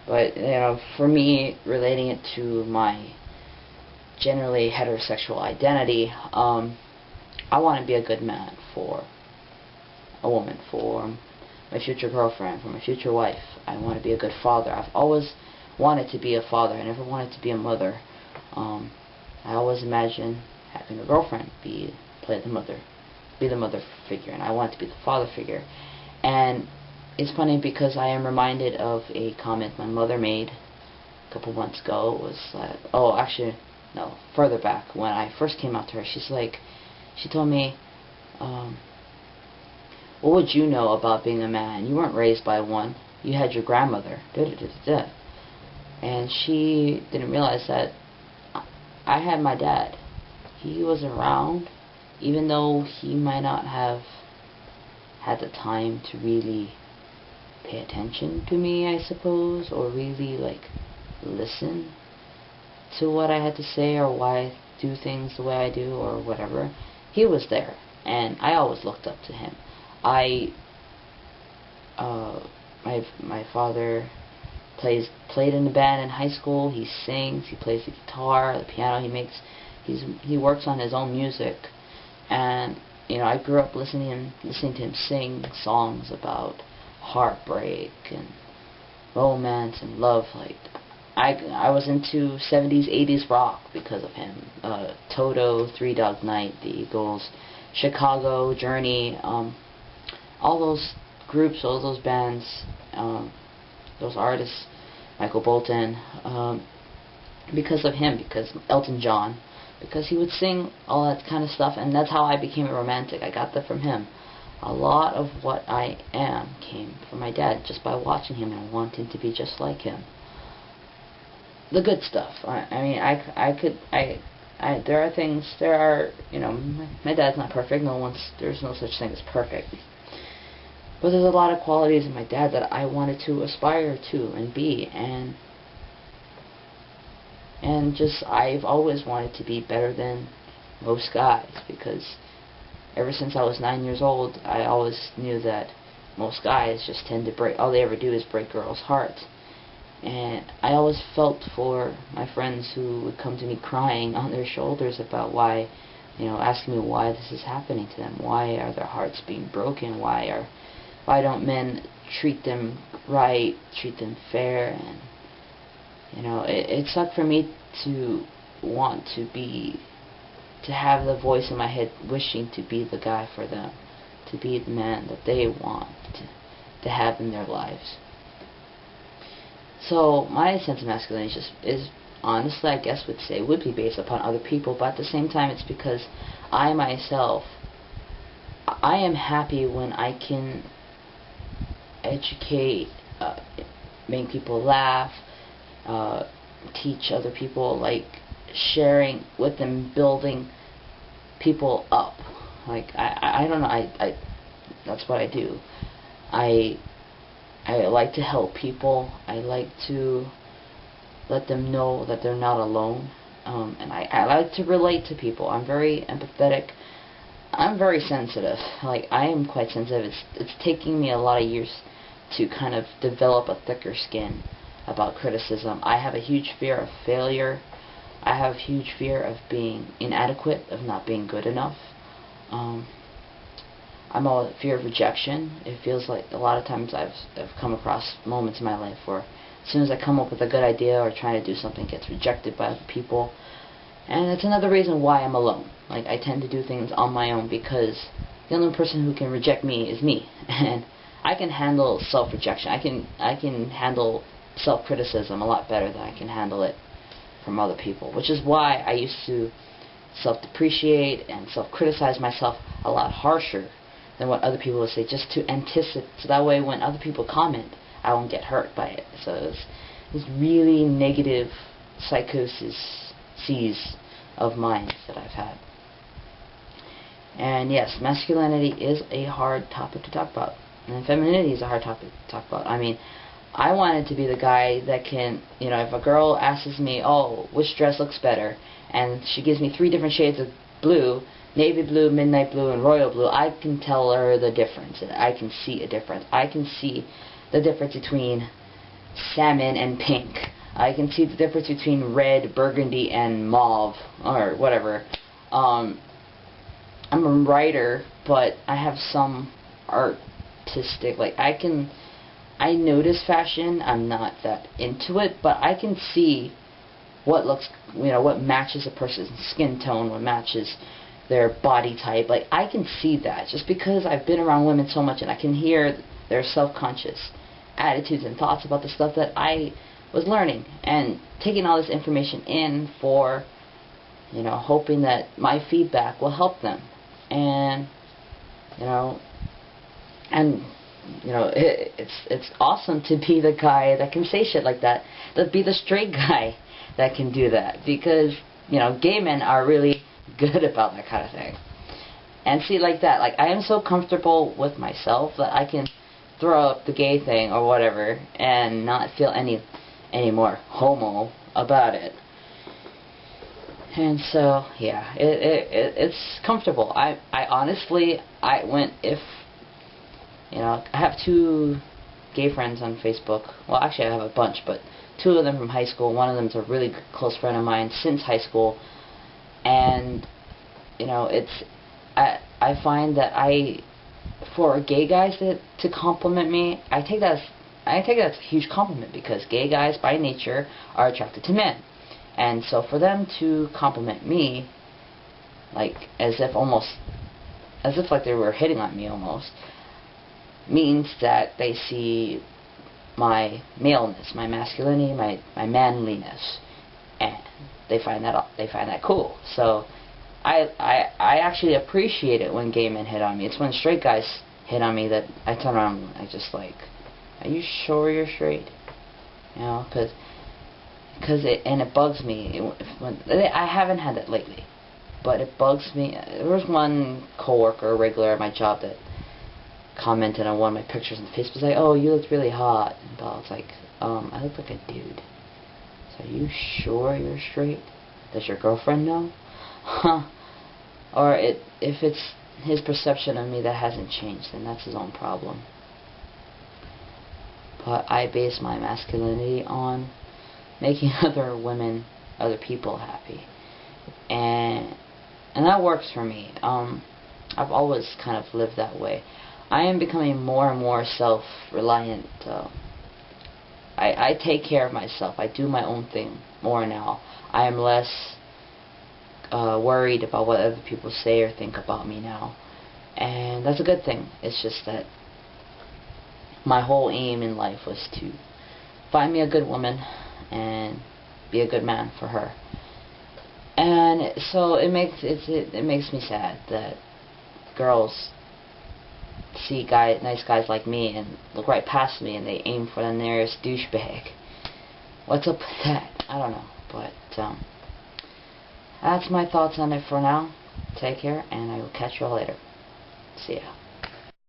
But, you know, for me, relating it to my generally heterosexual identity, I want to be a good man for a woman, for my future girlfriend, for my future wife. I want to be a good father. I've always wanted to be a father. I never wanted to be a mother. I always imagined having a girlfriend be the mother figure, and I want to be the father figure. And it's funny because I am reminded of a comment my mother made a couple months ago. It was oh, actually, no, further back when I first came out to her. She told me, what would you know about being a man? You weren't raised by one. You had your grandmother. And she didn't realize that I had my dad. He was around, even though he might not have had the time to really pay attention to me, I suppose, or really, like, listen to what I had to say or why I do things the way I do or whatever. He was there, and I always looked up to him. My father played in a band in high school. He sings. He plays the guitar, the piano. He works on his own music, and you know, I grew up listening to him sing songs about heartbreak and romance and love. Like I was into 70s, 80s rock because of him. Toto, Three Dog Night, the Eagles, Chicago, Journey, all those groups, all those bands, those artists, Michael Bolton, because of him, because Elton John, because he would sing all that kind of stuff, and that's how I became a romantic. I got that from him. A lot of what I am came from my dad, just by watching him and wanting to be just like him. The good stuff. There are, you know, my dad's not perfect. There's no such thing as perfect. But there's a lot of qualities in my dad that I wanted to aspire to and be, and just I've always wanted to be better than most guys, because ever since I was 9 years old, I always knew that most guys just tend to break, all they ever do is break girls' hearts. And I always felt for my friends who would come to me crying on their shoulders about why, you know, asking me why this is happening to them. Why are their hearts being broken? Why don't men treat them right, treat them fair? And, you know, it sucked for me to want to have the voice in my head wishing to be the guy for them, to be the man that they want to have in their lives. So my sense of masculinity is honestly, I guess would be based upon other people, but at the same time it's because I myself, I am happy when I can educate, make people laugh, teach other people, like sharing with them, building people up. Like I don't know, that's what I do. I like to help people. I like to let them know that they're not alone. And I like to relate to people. I'm very empathetic. I'm very sensitive. Like, I am quite sensitive. It's taking me a lot of years to kind of develop a thicker skin about criticism. I have a huge fear of failure. I have a huge fear of being inadequate, of not being good enough. I'm all fear of rejection. It feels like a lot of times I've come across moments in my life where as soon as I come up with a good idea or trying to do something, it gets rejected by other people. And it's another reason why I'm alone. Like, I tend to do things on my own because the only person who can reject me is me. And I can handle self-rejection. I can handle self-criticism a lot better than I can handle it from other people, which is why I used to self-depreciate and self-criticize myself a lot harsher than what other people would say, just to anticipate, so that way when other people comment, I won't get hurt by it. So it's this really negative psychosis of minds that I've had. And yes, masculinity is a hard topic to talk about, and femininity is a hard topic to talk about. I mean, I wanted to be the guy that can, you know, if a girl asks me, oh, which dress looks better, and she gives me 3 different shades of blue, navy blue, midnight blue, and royal blue, I can tell her the difference. I can see a difference. I can see the difference between salmon and pink. I can see the difference between red, burgundy, and mauve, or whatever. I'm a writer, but I have some artistic, like, I notice fashion. I'm not that into it, but I can see what looks, what matches a person's skin tone, what matches their body type. Like, I can see that just because I've been around women so much, and I can hear their self-conscious attitudes and thoughts about the stuff that I was learning, and taking all this information in for, hoping that my feedback will help them. And, it's awesome to be the guy that can say shit like that, to be the straight guy that can do that, because, gay men are really good about that kind of thing. And see, like that, like, I am so comfortable with myself that I can throw up the gay thing or whatever and not feel any more homo about it. And so, yeah, it's comfortable. I honestly, if, I have 2 gay friends on Facebook. Well, actually I have a bunch, but 2 of them from high school. One of them is a really close friend of mine since high school. And, I find that for gay guys to compliment me, I take that as a huge compliment, because gay guys by nature are attracted to men. And so for them to compliment me, like, as if like they were hitting on me almost, means that they see my maleness, my masculinity, my manliness, and they find that cool. So I actually appreciate it when gay men hit on me. It's when straight guys hit on me that I turn around and I just like, are you sure you're straight? Because it bugs me. I haven't had that lately, but it bugs me. There was one coworker, regular at my job, that commented on one of my pictures on Facebook. Was like, "Oh, you look really hot." And I was like, I look like a dude. So, are you sure you're straight? Does your girlfriend know? Huh? Or if it's his perception of me that hasn't changed, then that's his own problem. But I base my masculinity on making other people happy, and that works for me. I've always kind of lived that way. I am becoming more and more self-reliant. I take care of myself. I do my own thing more now. I am less worried about what other people say or think about me now, and that's a good thing. It's just that my whole aim in life was to find me a good woman and be a good man for her. And so it makes me sad that girls see nice guys like me and look right past me and they aim for the nearest douchebag. What's up with that? I don't know, but that's my thoughts on it for now. Take care, and I will catch you all later. See ya.